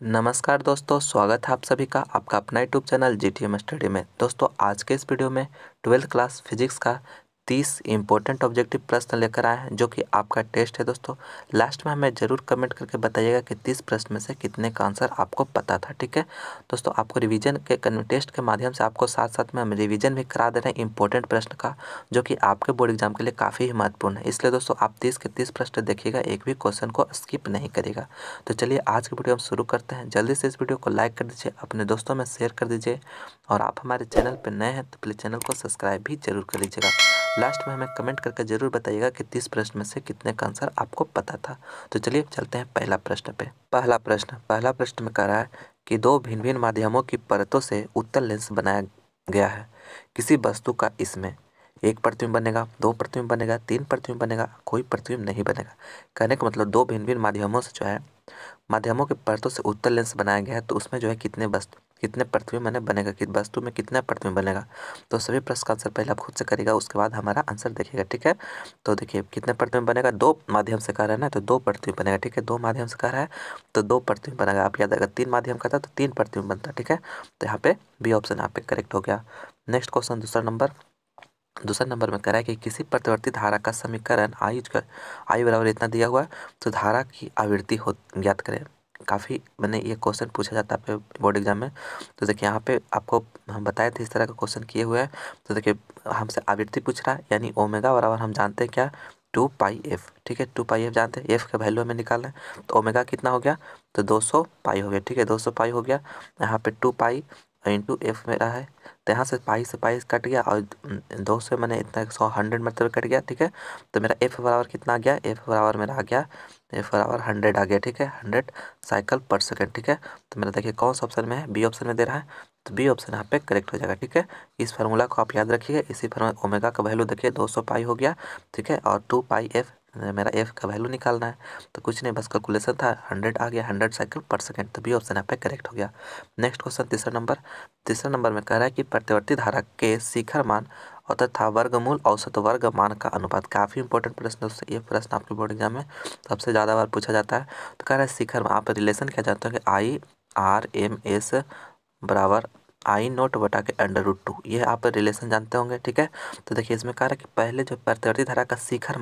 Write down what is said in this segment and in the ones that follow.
नमस्कार दोस्तों, स्वागत है आप सभी का आपका अपना यूट्यूब चैनल जीटीएम स्टडी में। दोस्तों आज के इस वीडियो में 12th क्लास फिजिक्स का 30 इंपॉर्टेंट ऑब्जेक्टिव प्रश्न लेकर आए हैं जो कि आपका टेस्ट है। दोस्तों लास्ट में हमें ज़रूर कमेंट करके बताइएगा कि 30 प्रश्न में से कितने का आंसर आपको पता था। ठीक है दोस्तों, आपको रिवीजन के टेस्ट के माध्यम से आपको साथ साथ में हम रिवीजन भी करा दे रहे हैं इंपॉर्टेंट प्रश्न का, जो कि आपके बोर्ड एग्जाम के लिए काफ़ी ही महत्वपूर्ण है। इसलिए दोस्तों आप 30 के 30 प्रश्न देखिएगा, एक भी क्वेश्चन को स्किप नहीं करेगा। तो चलिए आज की वीडियो हम शुरू करते हैं। जल्दी से इस वीडियो को लाइक कर दीजिए, अपने दोस्तों में शेयर कर दीजिए, और आप हमारे चैनल पर नए हैं तो प्लीज़ चैनल को सब्सक्राइब भी जरूर कर लीजिएगा। लास्ट में हमें कमेंट करके जरूर बताइएगा कि 30 प्रश्न में से कितने का आंसर आपको पता था। तो चलिए चलते हैं पहला प्रश्न पे। पहला प्रश्न में कह रहा है कि दो भिन्न भिन्न माध्यमों की परतों से उत्तल लेंस बनाया गया है। किसी वस्तु का इसमें एक प्रतिबिंब बनेगा, दो प्रतिबिंब बनेगा, तीन प्रतिबिंब बनेगा, कोई प्रतिबिंब नहीं बनेगा। कहने का मतलब दो भिन्न भिन्न माध्यमों से जो है माध्यमों के परतों से उत्तल लेंस बनाया गया है, तो उसमें जो है कितने प्रतिबिंब बनेगा कि वस्तु में कितना प्रतिबिंब बनेगा। तो सभी प्रश्न का आंसर पहले आप खुद से करिएगा, उसके बाद हमारा आंसर देखिएगा। ठीक है, तो देखिए कितने प्रतिबिंब बनेगा, दो माध्यम से कह रहा है ना, तो दो प्रतिबिंब बनेगा। ठीक है, दो माध्यम से कह रहा है तो दो प्रतिबिंब बनेगा। आप याद, अगर तीन माध्यम का था तो तीन प्रतिबिंब बनता। ठीक है, तो यहाँ पे बी ऑप्शन यहाँ पे करेक्ट हो गया। नेक्स्ट क्वेश्चन दूसरा नंबर में कह रहा है कि किसी प्रतिवर्ती धारा का समीकरण आई बराबर इतना दिया हुआ है, तो धारा की आवृत्ति हो ज्ञात करें। काफ़ी मैंने ये क्वेश्चन पूछा जाता है आपके बोर्ड एग्जाम में। तो देखिए यहाँ पे आपको हम बताए थे इस तरह का क्वेश्चन किए हुए हैं। तो देखिए हमसे आवृत्ति पूछ रहा है, यानी ओमेगा बराबर हम जानते हैं क्या, 2πf। ठीक है, 2πf जानते हैं, एफ का वैल्यू हमें निकालना है। तो ओमेगा कितना हो गया, तो 200 पाई हो गया। ठीक है, 200 पाई हो गया। यहाँ पे 2π इंटू एफ मेरा है, तो यहाँ से पाई कट गया, और 2 से मैंने इतना 100 मतलब कट गया। ठीक है, तो मेरा एफ बराबर कितना आ गया, एफ बराबर मेरा आ गया, एफ बराबर 100 आ गया। ठीक है, 100 साइकिल पर सेकंड। ठीक है, तो मेरा देखिए कौन सा ऑप्शन में है, बी ऑप्शन में दे रहा है, तो बी ऑप्शन यहाँ पे करेक्ट हो जाएगा। ठीक है, इस फार्मूला को आप याद रखिए। इसी फार्मूला ओमेगा का वैल्यू देखिए 200 पाई हो गया। ठीक है, और 2πf मेरा एफ का वैल्यू निकालना है, तो कुछ नहीं, बस कैलकुलेशन था, 100 आ गया, 100 साइकिल पर सेकंड। तो बी ऑप्शन यहाँ पे करेक्ट हो गया। नेक्स्ट क्वेश्चन तीसरा नंबर में कह रहा है कि प्रतिवर्ती धारा के शिखर मान और तथा वर्गमूल औसत वर्ग मान का अनुपात। काफ़ी इंपॉर्टेंट प्रश्न है ये प्रश्न, आपके बोर्ड एग्जाम में सबसे ज़्यादा बार पूछा जाता है। तो कह रहा है शिखर मान, आप रिलेशन क्या जानते हो कि IRMS बराबर I0/√2, ये आप रिलेशन जानते होंगे। ठीक है, तो देखिए इसमें कह रहा है कि पहले जो प्रतिवर्ती धारा का शिखर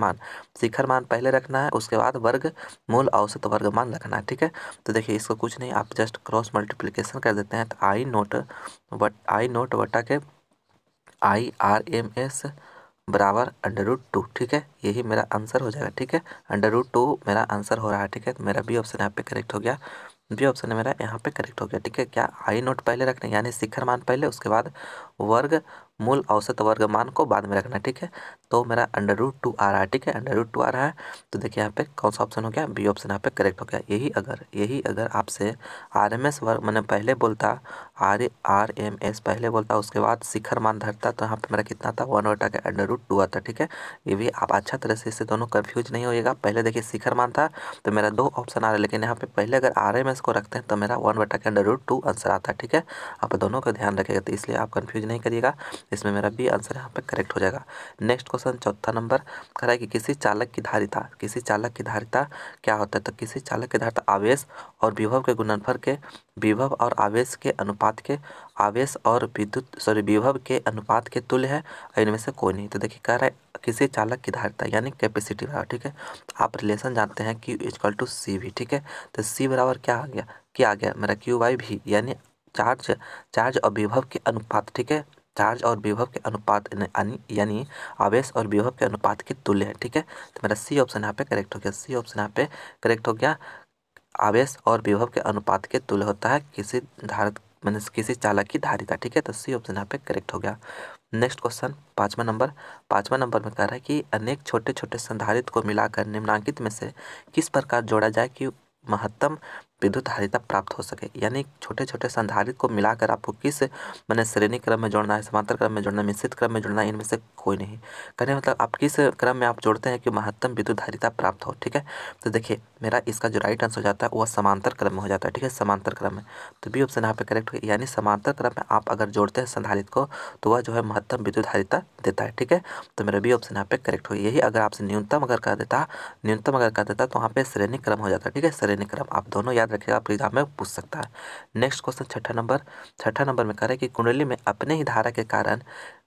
मान पहले रखना है, उसके बाद वर्ग मूल औसत वर्ग मान रखना है। ठीक है, तो देखिए इसको कुछ नहीं, आप जस्ट क्रॉस मल्टीप्लिकेशन कर देते हैं, तो I0 बटा के IRMS बराबर √2। ठीक है, यही मेरा आंसर हो जाएगा। ठीक है, √2 मेरा आंसर हो रहा है। ठीक है, तो मेरा बी ऑप्शन यहाँ पे करेक्ट हो गया, बी ऑप्शन मेरा यहाँ पे करेक्ट हो गया। ठीक है, क्या I0 पहले रखना है, यानी शिखर मान पहले, उसके बाद वर्ग मूल औसत वर्ग मान को बाद में रखना। ठीक है, तो मेरा √2 आ रहा है। ठीक है, √2 आ रहा है, तो देखिए यहाँ पे कौन सा ऑप्शन हो गया, बी ऑप्शन यहाँ पे करेक्ट हो गया। यही अगर आपसे RMS वर्ग मैंने पहले बोलता, RMS पहले बोलता, उसके बाद शिखर मान धरता, तो यहाँ पे मेरा कितना था, 1/√2 आता। ठीक है, ये भी आप अच्छा तरह से इससे दोनों कन्फ्यूज नहीं होइएगा। पहले देखिए शिखर मान था तो मेरा दो ऑप्शन आ रहा है, लेकिन यहाँ पे पहले अगर RMS को रखते हैं तो मेरा 1/√2 आंसर आता है। ठीक है, आप दोनों का ध्यान रखिएगा, तो इसलिए आप कन्फ्यूज नहीं करिएगा, इसमें मेरा बी आंसर यहाँ पे करेक्ट हो जाएगा। नेक्स्ट क्वेश्चन चौथा नंबर कह रहा है कि किसी चालक की धारिता क्या होता है, तो किसी चालक की धारिता आवेश और विभव के गुणनफल के विभव और विभव के अनुपात के तुल्य है, इनमें से कोई नहीं। तो देखिए कह रहा है किसी चालक की धारिता यानी कैपेसिटी बराबर। ठीक है, तो आप रिलेशन जानते हैं Q = CV। ठीक है, तो C बराबर क्या आ गया मेरा Q/V, यानी चार्ज और विभव के अनुपात। ठीक है, चार्ज और विभव के अनुपात यानी आवेश और विभव के अनुपात के तुल्य है। ठीक है, तो मेरा सी ऑप्शन यहाँ पे करेक्ट हो गया, सी ऑप्शन यहाँ पे करेक्ट हो गया। आवेश और विभव के अनुपात के तुल्य होता है किसी चालक की धारिता। ठीक है, तो सी ऑप्शन यहाँ पे करेक्ट हो गया। नेक्स्ट क्वेश्चन पाँचवा नंबर में कह रहा है कि अनेक छोटे छोटे संधारित्र को मिलाकर निम्नलिखित में से किस प्रकार जोड़ा जाए कि महत्तम विद्युत धारिता प्राप्त हो सके। यानी छोटे छोटे संधारित्र को मिलाकर आपको किस मैंने श्रेणी क्रम में जोड़ना है, समांतर क्रम में जोड़ना है, मिश्रित क्रम में जोड़ना है, इनमें से कोई नहीं। कहने मतलब आप किस क्रम में आप जोड़ते हैं कि महत्तम विद्युत धारिता प्राप्त हो। ठीक है, तो देखिए मेरा इसका जो राइट आंसर हो जाता है वह समांतर क्रम में हो जाता है। ठीक है, समांतर क्रम में, तो बी ऑप्शन यहाँ पे करेक्ट हो, यानी समांतर क्रम में आप अगर जोड़ते हैं संधारित्र को तो वह जो है महत्तम विद्युत धारिता देता है। ठीक है, तो मेरा बी ऑप्शन यहाँ पे करेक्ट हो। यही अगर आपसे न्यूनतम अगर कर देता तो वहाँ पे श्रेणी क्रम हो जाता है। ठीक है, श्रेणी क्रम आप दोनों याद याद रखिएगा, आपके एग्जाम में पूछ सकता है। नेक्स्ट क्वेश्चन छठा नंबर में कह रहा है कि कुंडली में अपने ही धारा के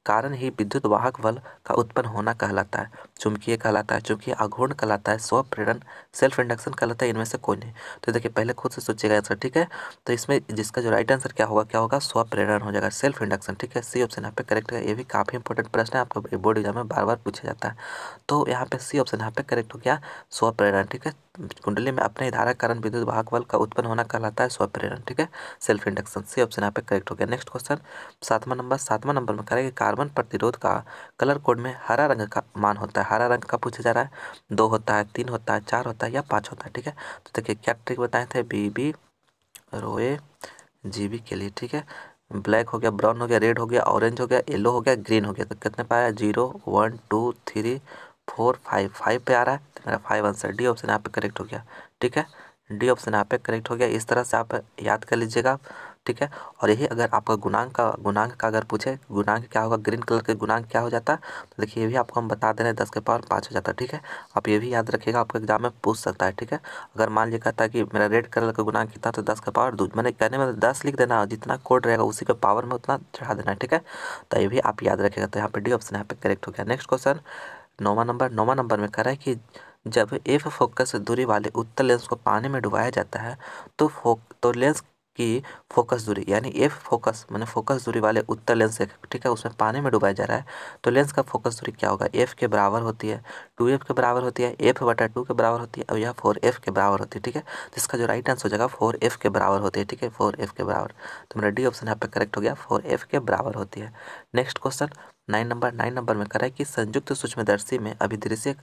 कारण ही विद्युत वाहक बल का उत्पन्न होना कहलाता है। चुंबकीय कहलाता है, चुंबकीय आघूर्ण कहलाता है, स्वप्रेरण सेल्फ इंडक्शन कहलाता है, इनमें से कोई नहीं। तो देखिए पहले खुद से सोचिएगा आंसर, ठीक है। तो इसमें जिसका जो राइट आंसर क्या होगा स्वप्रेरण हो जाएगा, सेल्फ इंडक्शन, ठीक है। सी ऑप्शन यहाँ पे करेक्ट है। ये भी काफी इंपॉर्टेंट प्रश्न है, आपको बोर्ड एग्जाम में बार बार पूछा जाता है। तो यहाँ पे सी ऑप्शन यहाँ पे करेक्ट हो गया, स्वप्रेरण, ठीक है। कुंडली में अपने ही धारा कारण विद्युत वाहक बल का उत्पन्न होना कहलाता है स्वप्रेरण, ठीक है, सेल्फ इंडक्शन। सी ऑप्शन यहाँ पे करेक्ट हो गया। नेक्स्ट क्वेश्चन सातवां नंबर में करेंगे कार्बन प्रतिरोध का कलर कोड में हरा रंग का मान होता है। हरा रंग का पूछा जा रहा है, 2 होता है, 3 होता है, 4 होता है या 5 होता है, ठीक है। तो देखिए क्या ट्रिक बताए थे, BB रोए GB के लिए, ठीक है। ब्लैक हो गया, ब्राउन हो गया, रेड हो गया, ऑरेंज हो गया, येलो हो गया, ग्रीन हो गया। तो कितने पाया, 0 1 2 3 4 5 पे आ रहा है, तो मेरा 5 आंसर डी ऑप्शन यहाँ पे करेक्ट हो गया, ठीक है। डी ऑप्शन यहाँ पे करेक्ट हो गया। इस तरह से आप याद कर लीजिएगा, ठीक है। और यही अगर आपका गुणांक का अगर पूछे, गुणांक क्या होगा, ग्रीन कलर के गुणांक क्या हो जाता है, तो देखिए ये भी आपको हम बता दे रहे हैं, 10 के पावर 5 हो जाता है, ठीक है। आप ये भी याद रखिएगा, आपको एग्जाम में पूछ सकता है, ठीक है। अगर मान लीजिए कहता है कि मेरा रेड कलर का गुणांक कितना, तो 10 का पावर 2, मैंने कहने में 10 लिख देना, जितना कोड रहेगा उसी के पावर में उतना चढ़ा देना है, ठीक है। तो ये भी आप याद रखिएगा। तो यहाँ पे डी ऑप्शन यहाँ पे करेक्ट हो गया। नेक्स्ट क्वेश्चन नौवां नंबर में कह रहा है कि जब एफ फोकस दूरी वाले उत्तल लेंस को पानी में डुबाया जाता है तो लेंस की फोकस दूरी, यानी एफ फोकस मैंने फोकस दूरी वाले उत्तल लेंस से, ठीक है, उसमें पानी में डुबाया जा रहा है, तो लेंस का फोकस दूरी क्या होगा, एफ के बराबर होती है, 2f के बराबर होती है, f/2 के बराबर होती है, और यह 4f के बराबर होती है, ठीक है। जिसका जो राइट आंसर हो जाएगा 4f के बराबर होती है, ठीक है, 4f के बराबर। तो मेरा डी ऑप्शन यहाँ पे करेक्ट हो गया, 4f के बराबर होती है। नेक्स्ट क्वेश्चन 9 नंबर में कर रहा है कि संयुक्त सूक्ष्मदर्शी में अभिदृश्यक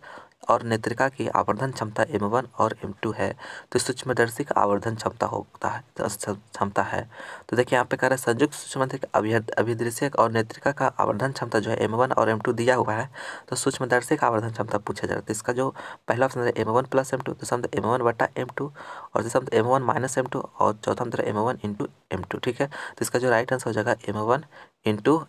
और नेत्रिका की आवर्धन क्षमता m1 और m2 है, तो सूक्ष्मदर्शी का आवर्धन क्षमता है। तो देखिए यहाँ पे कह रहा है संयुक्त सूक्ष्मदर्शी अभिदृश्यक और नेत्रिका का आवर्धन क्षमता जो है m1 और m2 दिया हुआ है, तो सूक्ष्मदर्शी का आवर्धन क्षमता पूछा जा रहा है। तो इसका जो पहला ऑप्शन है m1 + m2, दूसरा m1/m2, और तीसरा m1 - m2, और चौथा m1 × m2, ठीक है। तो इसका जो राइट आंसर हो जाएगा m1 ×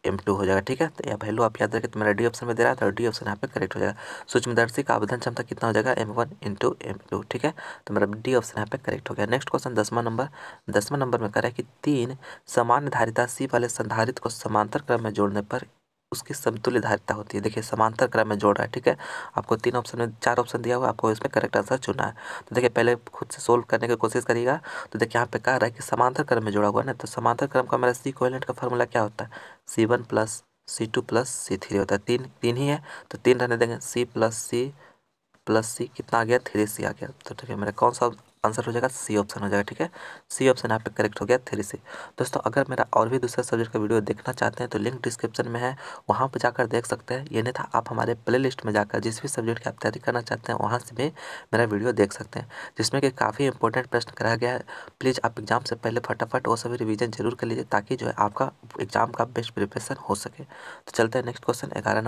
m2 हो जाएगा, ठीक है। तो यह वैल्यू आप याद रखें, तो मेरा डी ऑप्शन में दे रहा है, तो डी ऑप्शन यहाँ पे करेक्ट हो जाएगा। सूक्ष्मदर्शी का आवर्धन क्षमता कितना हो जाएगा, m1 × m2, ठीक है। तो मेरा डी ऑप्शन यहाँ पे करेक्ट हो गया। नेक्स्ट क्वेश्चन 10वां नंबर में कह रहा है कि 3 सामान्य धारिता C वाले संधारित्र को समांतर क्रम में जोड़ने पर उसकी समतुल्य धारिता होती है। देखिए समांतर क्रम में जोड़ रहा है, ठीक है। आपको 3 ऑप्शन में 4 ऑप्शन दिया हुआ है, आपको इसमें करेक्ट आंसर चुनना है। तो देखिए पहले खुद से सोल्व करने की कोशिश करिएगा। तो देखिए यहाँ पे कह रहा है कि समांतर क्रम में जोड़ा हुआ है ना, तो समांतर क्रम का मेरा C इक्विवेलेंट का फॉर्मूला क्या होता है, C1 + C2 + C3 होता है। तीन ही है, तो 3 रहने देंगे, C + C कितना आ गया, 3C आ गया। तो ठीक है, मेरा कौन सा आंसर हो जाएगा, सी ऑप्शन हो जाएगा, ठीक है। सी ऑप्शन यहाँ पे करेक्ट हो गया, 3C। दोस्तों अगर मेरा और भी दूसरा सब्जेक्ट का वीडियो देखना चाहते हैं तो लिंक डिस्क्रिप्शन में है, वहाँ पर जाकर देख सकते हैं। ये नहीं था, आप हमारे प्ले लिस्ट में जाकर जिस भी सब्जेक्ट की आप तैयारी करना चाहते हैं वहाँ से भी मेरा वीडियो देख सकते हैं, जिसमें कि काफ़ी इंपॉर्टेंट प्रश्न कराया गया है। प्लीज़ आप एग्जाम से पहले फटाफट वो सभी रिवीजन जरूर कर लीजिए, ताकि जो है आपका एग्जाम का बेस्ट प्रिपरेशन हो सके। तो चलते हैं नेक्स्ट क्वेश्चन 11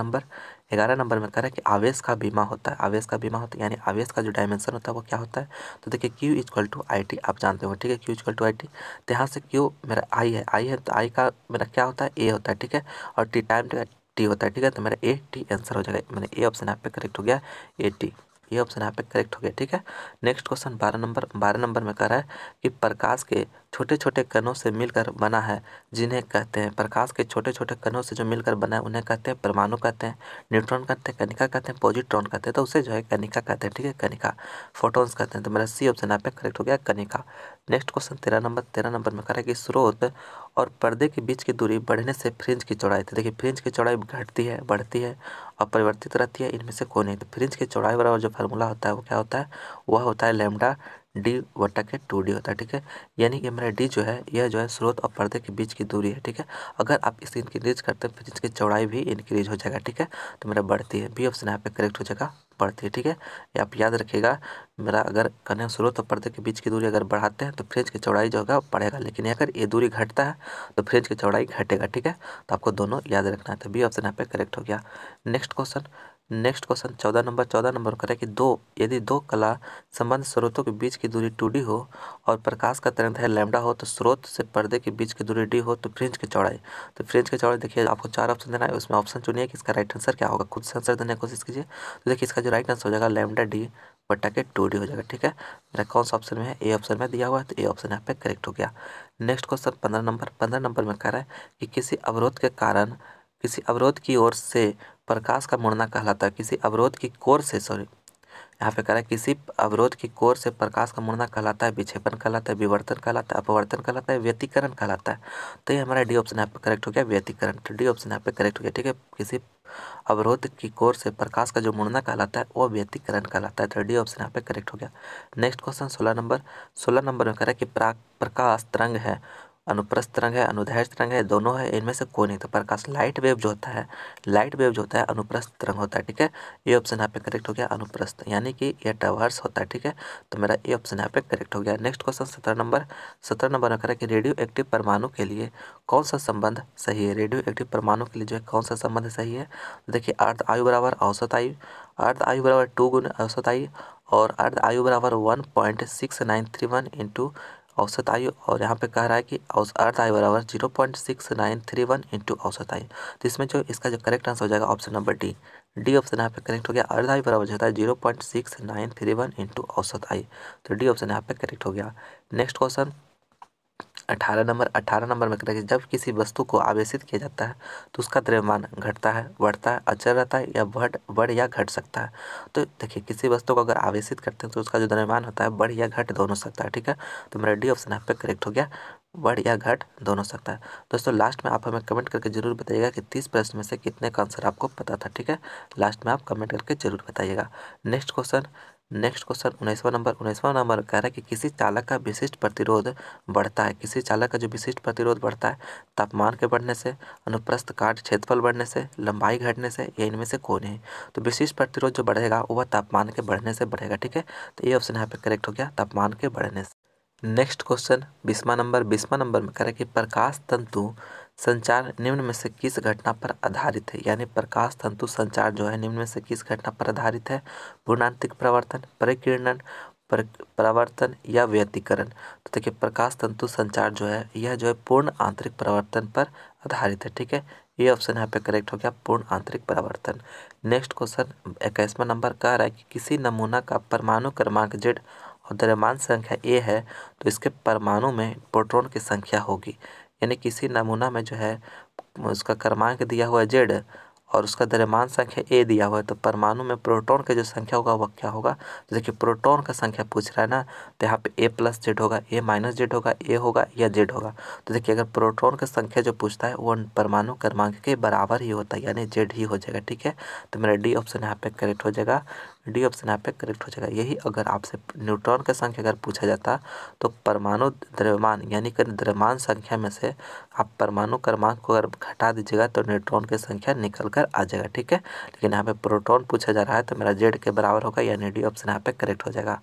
नंबर में कह रहा है कि आवेश का बीमा होता है। आवेश का बीमा होता है यानी आवेश का जो डायमेंशन होता है वो क्या होता है, तो देखिए Q = IT, आप जानते हो, ठीक है। Q = IT, तो यहाँ से Q मेरा I है, तो I का मेरा क्या होता है, A होता है, ठीक है। और T टाइम T होता है, ठीक है। तो मेरा AT आंसर हो जाएगा, मैंने ए ऑप्शन यहाँ पे करेक्ट हो गया, AT, ये ऑप्शन यहाँ पे करेक्ट हो गया, ठीक है। नेक्स्ट क्वेश्चन 12 नंबर में कह रहा है कि प्रकाश के छोटे छोटे कणों से मिलकर बना है, जिन्हें कहते हैं, प्रकाश के छोटे छोटे कणों से जो मिलकर बना है उन्हें कहते हैं परमाणु कहते हैं, न्यूट्रॉन कहते हैं, कणिका कहते हैं, पॉजिट्रॉन कहते हैं, तो उसे जो है कणिका कहते हैं, ठीक है, कणिका, फोटॉन्स कहते हैं। तो मेरा सी ऑप्शन यहाँ पे करेक्ट हो गया, कणिका। नेक्स्ट क्वेश्चन 13 नंबर में कह रहा है कि स्रोत और पर्दे के बीच की दूरी बढ़ने से फ्रिंज की चौड़ाई, तो देखिए फ्रिंज की चौड़ाई घटती है, बढ़ती है, अपरिवर्तित रहती है, इनमें से कौन है। तो फ्रिंज की चौड़ाई बराबर जो फार्मूला होता है वो क्या होता है, वह होता है λD/2D होता है, ठीक है। यानी कि मेरा D जो है यह जो है स्रोत और पर्दे के बीच की दूरी है, ठीक है। अगर आप इसे इंक्रीज करते हैं फिर इसकी चौड़ाई भी इंक्रीज हो जाएगा, ठीक है। तो मेरा बढ़ती है, बी ऑप्शन यहाँ पे करेक्ट हो जाएगा, बढ़ती है, ठीक है। ये आप याद रखिएगा, मेरा अगर कहने स्रोत और पर्दे के बीच की दूरी अगर बढ़ाते हैं तो फ्रिंज की चौड़ाई जो होगा बढ़ेगा, लेकिन अगर ये दूरी घटता है तो फ्रिंज की चौड़ाई घटेगा, ठीक है। तो आपको दोनों याद रखना है, तो बी ऑप्शन यहाँ पे करेक्ट हो गया। नेक्स्ट नेक्स्ट क्वेश्चन 14 नंबर करें कि यदि दो कला संबंध स्रोतों के बीच की दूरी 2d हो और प्रकाश का तरंगदैर्घ्य लैम्डा हो तो स्रोत से पर्दे के बीच की दूरी d हो तो फ्रिंज की चौड़ाई। तो फ्रिंज की चौड़ाई देखिए आपको 4 ऑप्शन देना है, उसमें ऑप्शन चुनिए कि इसका राइट आंसर क्या होगा, खुद से आंसर देने की कोशिश कीजिए। तो देखिए इसका जो राइट आंसर हो जाएगा लैम्डा d बटा के 2d हो जाएगा। ठीक है, मेरा कौन सा ऑप्शन में है, ए ऑप्शन में दिया हुआ है, तो ए ऑप्शन यहाँ पे करेक्ट हो गया। नेक्स्ट क्वेश्चन 15 नंबर में कह रहा है कि किसी अवरोध की ओर से प्रकाश का मुड़ना कहलाता है। किसी अवरोध की कोर से यहाँ पे कह रहा है किसी अवरोध की कोर से प्रकाश का मुड़ना कहलाता है, विक्षेपण कहलाता है, विवर्तन कहलाता है, अपवर्तन कहलाता है, व्यतिकरण कहलाता है। तो ये हमारा डी ऑप्शन यहाँ पे करेक्ट हो गया, व्यतिकरण। तो डी ऑप्शन यहाँ पे करेक्ट हो गया। ठीक है, किसी अवरोध की कोर से प्रकाश का जो मुड़ना कहलाता है वो व्यतिकरण कहलाता है। तो डी ऑप्शन यहाँ पे करेक्ट हो गया। नेक्स्ट क्वेश्चन 16 नंबर में कह रहा है कि प्रकाश तरंग है, अनुप्रस्थ तरंग है, अनुदैर्ध्य तरंग है, दोनों है, इनमें से कोई नहीं। तो प्रकाश लाइट वेव जो होता है अनुप्रस्थ तरंग होता है। ठीक है, ये ऑप्शन यहाँ पे करेक्ट हो गया, अनुप्रस्थ, यानी कि यह ट्रैवर्स होता है। ठीक है, तो मेरा ये ऑप्शन यहाँ पे करेक्ट हो गया। नेक्स्ट क्वेश्चन 17 नंबर में कह रहा है कि रेडियो एक्टिव परमाणु के लिए कौन सा संबंध सही है। रेडियो एक्टिव परमाणु के लिए जो है कौन सा संबंध सही है, देखिए अर्ध आयु बराबर औसत आयु, अर्ध आयु बराबर 2 गुना औसत आयु, और अर्ध आयु बराबर 1.6931 इंटू औसत आयु, और यहाँ पे कह रहा है कि अर्ध आयु बराबर 0.6931 इंटू औसत आयु। तो इसमें जो इसका जो करेक्ट आंसर हो जाएगा ऑप्शन नंबर डी ऑप्शन यहाँ पे करेक्ट हो गया। अर्ध आयु बराबर जो होता है 0.6931 इंटू औसत आयु। तो डी ऑप्शन यहाँ पे करेक्ट हो गया। नेक्स्ट क्वेश्चन 18 नंबर में कहता है कि जब किसी वस्तु को आवेशित किया जाता है तो उसका द्रव्यमान घटता है, बढ़ता है, अचल रहता है, या बढ़ या घट सकता है। तो देखिए किसी वस्तु को अगर आवेशित करते हैं तो उसका जो द्रव्यमान होता है बढ़ या घट दोनों सकता है। ठीक है, तो मेरा डी ऑप्शन यहाँ पे करेक्ट हो गया, बढ़ या घट दोनों सकता है। दोस्तों लास्ट में आप हमें कमेंट करके जरूर बताइएगा कि 30 प्रश्न में से कितने का आंसर आपको पता था। ठीक है, लास्ट में आप कमेंट करके जरूर बताइएगा। नेक्स्ट क्वेश्चन 19वां नंबर कह रहा है कि किसी चालक का विशिष्ट प्रतिरोध बढ़ता है। किसी चालक का जो विशिष्ट प्रतिरोध बढ़ता है तापमान के बढ़ने से, अनुप्रस्थ काट क्षेत्रफल बढ़ने से, लंबाई घटने से, या इनमें से कोई नहीं। तो विशिष्ट प्रतिरोध जो बढ़ेगा वह तापमान के बढ़ने से बढ़ेगा। ठीक है, तो ये ऑप्शन यहाँ पे करेक्ट हो गया, तापमान के बढ़ने से। नेक्स्ट क्वेश्चन 20वां नंबर में कह रहा है कि प्रकाश तंतु संचार निम्न में से किस घटना पर आधारित है। यानी प्रकाश तंतु संचार जो है निम्न में से किस घटना पर आधारित है, पूर्णांतिक परावर्तन, परिकिरणन, परावर्तन या व्यतिकरण। तो देखिए प्रकाश तंतु संचार जो है यह जो है पूर्ण आंतरिक परावर्तन पर आधारित है। ठीक है, ये ऑप्शन यहाँ पे करेक्ट हो गया, पूर्ण आंतरिक परावर्तन। नेक्स्ट क्वेश्चन 21वां नंबर कह रहा है कि किसी नमूना का परमाणु क्रमांक Z और द्रव्यमान संख्या A है तो इसके परमाणु में प्रोटॉन की संख्या होगी। यानी किसी नमूना में जो है उसका क्रमांक दिया हुआ है Z और उसका द्रव्यमान संख्या A दिया हुआ है, तो परमाणु में प्रोटॉन की जो संख्या होगा वह क्या होगा। तो देखिए प्रोटॉन का संख्या पूछ रहा है ना, तो यहाँ पे A+Z होगा, A-Z होगा, A होगा या Z होगा। तो देखिए अगर प्रोटॉन की संख्या जो पूछता है वो परमाणु क्रमांक के बराबर ही होता है, यानी Z ही हो जाएगा। ठीक है, तो मेरा डी ऑप्शन यहाँ पे करेक्ट हो जाएगा, डी ऑप्शन यहाँ पे करेक्ट हो जाएगा। यही अगर आपसे न्यूट्रॉन की संख्या अगर पूछा जाता तो परमाणु द्रव्यमान यानी कि द्रव्यमान संख्या में से आप परमाणु क्रमांक को अगर घटा दीजिएगा तो न्यूट्रॉन की संख्या निकल कर आ जाएगा। ठीक है, लेकिन यहाँ पे प्रोटॉन पूछा जा रहा है तो मेरा Z के बराबर होगा, यानी डी ऑप्शन यहाँ पे करेक्ट हो जाएगा।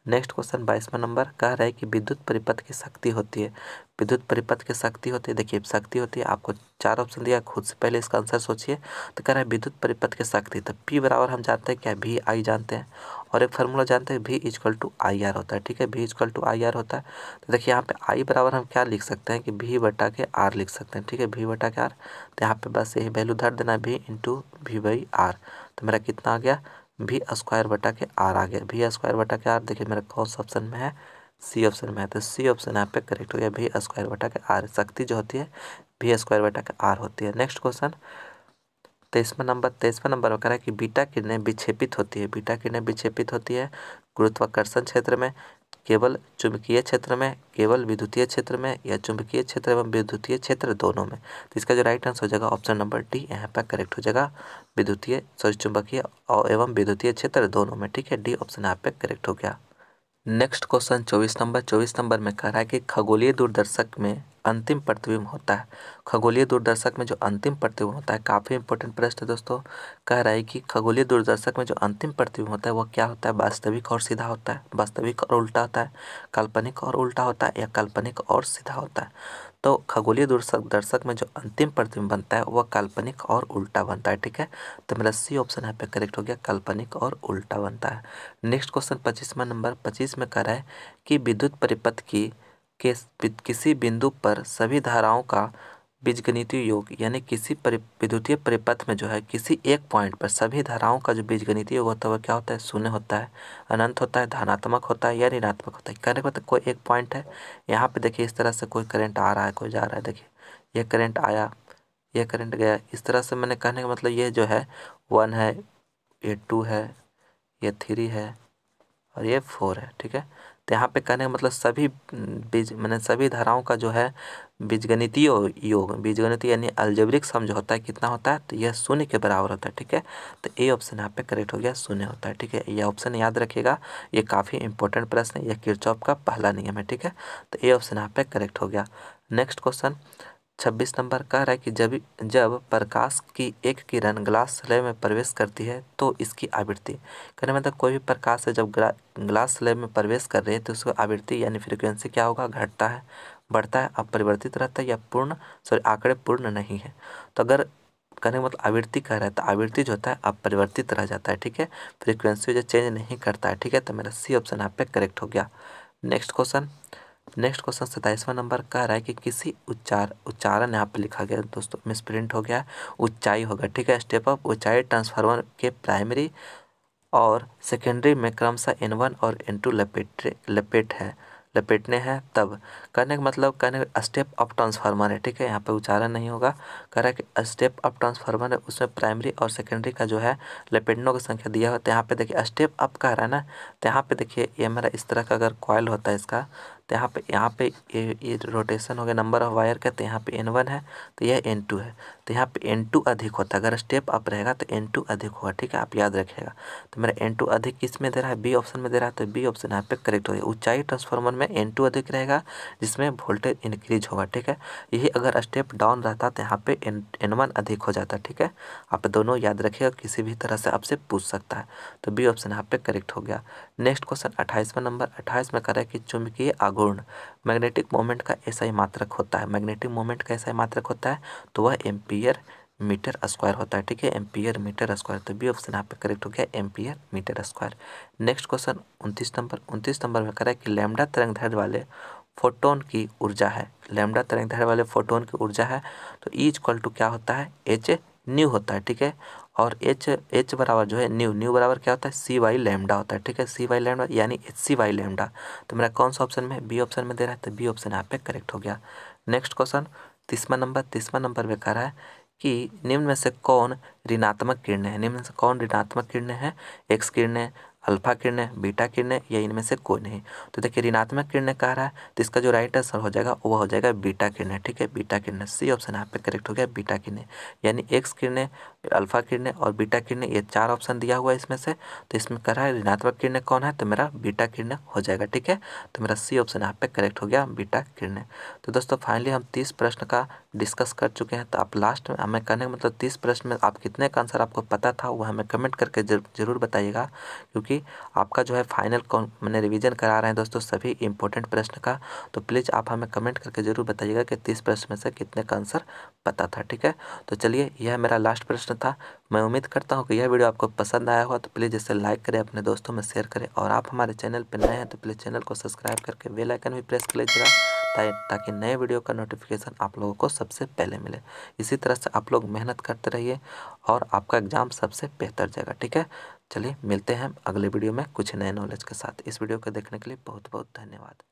नेक्स्ट क्वेश्चन 22वां नंबर कह रहा है कि विद्युत परिपथ की शक्ति होती है। विद्युत परिपथ की शक्ति होती है, देखिए शक्ति होती है, आपको 4 ऑप्शन दिया, खुद से पहले इसका आंसर सोचिए। तो कह रहा है विद्युत परिपथ की शक्ति, तो P बराबर हम जानते हैं क्या, VI जानते हैं, और एक फार्मूला जानते हैं V=IR होता है। ठीक है, V=IR होता है। तो देखिए यहाँ पे I बराबर हम क्या लिख सकते हैं कि V/R लिख सकते हैं। ठीक है, V/R, तो यहाँ पे बस यही वैल्यू धर देना V/V/R। तो मेरा कितना आ गया, V²/R आ गया, V²/R। देखिए मेरा कौन सा ऑप्शन में है, सी ऑप्शन में है, तो सी ऑप्शन यहाँ पे करेक्ट हो गया, V²/R। शक्ति जो होती है V²/R होती है। नेक्स्ट क्वेश्चन 23वां नंबर में कह रहा है कि बीटा किरणें विक्षेपित होती है। बीटा किरणें विक्षेपित होती है गुरुत्वाकर्षण क्षेत्र में, केवल चुंबकीय क्षेत्र में, केवल विद्युतीय क्षेत्र में, या चुंबकीय क्षेत्र एवं विद्युतीय क्षेत्र दोनों में। तो इसका जो राइट आंसर हो जाएगा ऑप्शन नंबर डी यहाँ पर करेक्ट हो जाएगा, चुंबकीय एवं विद्युतीय क्षेत्र दोनों में। ठीक है, डी ऑप्शन यहाँ पे करेक्ट हो गया। नेक्स्ट क्वेश्चन 24 नंबर में कह रहा है कि खगोलीय दूरदर्शक में अंतिम प्रतिबिंब होता है। खगोलीय दूरदर्शक में जो अंतिम प्रतिबिंब होता है, काफ़ी इंपॉर्टेंट प्रश्न है दोस्तों। कह रहा है कि खगोलीय दूरदर्शक में जो अंतिम प्रतिबिंब होता है वह क्या होता है? वास्तविक और सीधा होता है, वास्तविक और उल्टा होता है, काल्पनिक और उल्टा होता है, या काल्पनिक और सीधा होता है। तो खगोलीय दूरदर्शक में जो अंतिम प्रतिबिंब बनता है वह काल्पनिक और उल्टा बनता है। ठीक है, तो मेरा सी ऑप्शन यहाँ पे करेक्ट हो गया, काल्पनिक और उल्टा बनता है। नेक्स्ट क्वेश्चन 25वां नंबर 25 में कह रहा है कि विद्युत परिपथ की के किसी बिंदु पर सभी धाराओं का बीजगणितीय योग, यानी किसी विद्युतीय परिपथ में जो है किसी एक पॉइंट पर सभी धाराओं का जो बीजगणितीय योग होता है वह क्या होता है? शून्य होता है, अनंत होता है, धनात्मक होता है या ऋणात्मक होता है। कहने का मतलब कोई एक पॉइंट है, यहाँ पे देखिए इस तरह से कोई करंट आ रहा है, कोई जा रहा है, देखिए ये करंट आया, ये करंट गया, इस तरह से मैंने कहने का मतलब ये जो है 1 है, ये 2 है, ये 3 है और ये 4 है। ठीक है, तो यहाँ पे कहने का मतलब सभी मैंने सभी धाराओं का जो है बीजगणितीय योग, बीजगणितीय यानी अलजेब्रिक सम जो होता है कितना होता है? तो यह शून्य के बराबर होता है। ठीक है, तो ए ऑप्शन यहाँ पे करेक्ट हो गया, शून्य होता है। ठीक है, यह ऑप्शन याद रखिएगा, ये काफ़ी इंपॉर्टेंट प्रश्न है, यह किरचॉफ का पहला नियम है। ठीक है, तो ए ऑप्शन यहाँ पे करेक्ट हो गया। नेक्स्ट क्वेश्चन 26 नंबर कह रहा है कि जब प्रकाश की एक किरण ग्लास स्लैब में प्रवेश करती है तो इसकी आवृत्ति, कहने मतलब कोई भी प्रकाश से जब ग्लास स्लैब में प्रवेश कर रही है तो उसकी आवृत्ति यानी फ्रीक्वेंसी क्या होगा? घटता है, बढ़ता है, अपरिवर्तित रहता है, या आंकड़े पूर्ण नहीं है। तो अगर कहने का मतलब आवृत्ति कह रहा है तो आवृत्ति जो होता है अपरिवर्तित रह जाता है। ठीक है, फ्रीक्वेंसी जो चेंज नहीं करता है। ठीक है, तो मेरा सी ऑप्शन यहाँ पे करेक्ट हो गया। नेक्स्ट क्वेश्चन 27वां नंबर कह रहा है कि किसी उच्चारण यहाँ पे लिखा गया दोस्तों, मिसप्रिंट हो गया, ऊंचाई होगा। ठीक है, स्टेप अप ऊंचाई ट्रांसफार्मर के प्राइमरी और सेकेंडरी में क्रमशः N1 और N2 लपेटने हैं तब, कहने का मतलब कहने का स्टेप अप ट्रांसफार्मर है। ठीक है, यहाँ पे उच्चारण नहीं होगा, कह रहा है कि स्टेप अप ट्रांसफार्मर है, उसमें प्राइमरी और सेकेंडरी का जो है लपेटनों की संख्या दिया हुआ। तो यहाँ पे देखिए स्टेप अप कह रहा है ना, तो यहाँ पे देखिए ये मेरा इस तरह का अगर कॉयल होता है इसका, तो यहाँ पे ये रोटेशन हो गया, नंबर ऑफ वायर का, तो यहाँ पे N1 है तो यह N2 है, तो यहाँ पे N2 अधिक होता है। अगर स्टेप अप रहेगा तो N2 अधिक होगा। ठीक है, आप याद रखिएगा। तो मेरा N2 अधिक किस में दे रहा है? बी ऑप्शन में दे रहा है, तो बी ऑप्शन यहाँ पे करेक्ट हो गया। ऊंचाई ट्रांसफार्मर में N2 अधिक रहेगा जिसमें वोल्टेज इंक्रीज होगा। ठीक है, यही अगर स्टेप डाउन रहता तो यहाँ पे N1 अधिक हो जाता। ठीक है, आप दोनों याद रखिएगा, किसी भी तरह से आपसे पूछ सकता है, तो बी ऑप्शन यहाँ पे करेक्ट हो गया। नेक्स्ट क्वेश्चन 28वां नंबर 28 में कह रहा है कि चुंबकीय आघूर्ण मैग्नेटिक मोमेंट का एसआई मात्रक होता है। मैग्नेटिक मोमेंट का एसआई मात्रक होता है तो वह एम्पियर मीटर स्क्वायर होता है। ठीक है, एम्पियर मीटर स्क्वायर, तो बी ऑप्शन यहाँ पे करेक्ट हो गया, ampere metre square. Next question 29 number में कह रहा है कि लैम्डा तरंगदैर्घ्य वाले फोटोन की ऊर्जा है, लैम्डा तरंगदैर्घ्य वाले फोटोन की ऊर्जा है तो ई इक्वल टू क्या होता है? एच न्यू होता है। ठीक है, और एच बराबर जो है न्यू बराबर क्या होता है? सी वाई लैम्डा होता है। ठीक है, सी वाई लैम्डा यानी एच सी वाई लैम्डा। तो मेरा कौन सा ऑप्शन में? बी ऑप्शन में दे रहा है, तो बी ऑप्शन यहाँ पे करेक्ट हो गया। नेक्स्ट क्वेश्चन 30वां नंबर में कह रहा है कि निम्न में से कौन ऋणात्मक किरणें हैं? निम्न में से कौन ऋणात्मक किरणें हैं? एक्स किरणें, अल्फा किरणें, बीटा किरणें, या इनमें से कोई नहीं। तो देखिए ऋणात्मक किरणें कह रहा है तो इसका जो राइट आंसर हो जाएगा वो हो जाएगा बीटा किरणें। ठीक है, बीटा किरणें, सी ऑप्शन यहाँ पे करेक्ट हो गया, बीटा किरणें। यानी एक्स किरणें, अल्फा किरणें और बीटा किरणें, ये 4 ऑप्शन दिया हुआ है इसमें से, तो इसमें कह रहा है ऋणात्मक किरणें कौन है? तो मेरा बीटा किरणें हो जाएगा। ठीक है, तो मेरा सी ऑप्शन यहाँ पे करेक्ट हो गया, बीटा किरणें। तो दोस्तों फाइनली हम 30 प्रश्न का डिस्कस कर चुके हैं। तो आप लास्ट में हमें कहने का मतलब 30 प्रश्न में आप कितने का आंसर आपको पता था वो हमें कमेंट करके जरूर बताइएगा, क्योंकि आपका जो है फाइनल मैंने रिवीजन करा रहे हैं दोस्तों सभी इंपॉर्टेंट प्रश्न का। तो प्लीज़ आप हमें कमेंट करके जरूर बताइएगा कि 30 प्रश्न में से कितने का आंसर पता था। ठीक है, तो चलिए यह मेरा लास्ट प्रश्न था। मैं उम्मीद करता हूँ कि यह वीडियो आपको पसंद आया होगा, तो प्लीज़ इसे लाइक करें, अपने दोस्तों में शेयर करें, और आप हमारे चैनल पर नए हैं तो प्लीज़ चैनल को सब्सक्राइब करके बेल आइकन भी प्रेस कर लीजिएगा ताकि नए वीडियो का नोटिफिकेशन आप लोगों को सबसे पहले मिले। इसी तरह से आप लोग मेहनत करते रहिए और आपका एग्ज़ाम सबसे बेहतर जाएगा। ठीक है, चलिए मिलते हैं अगले वीडियो में कुछ नए नॉलेज के साथ। इस वीडियो को देखने के लिए बहुत बहुत धन्यवाद।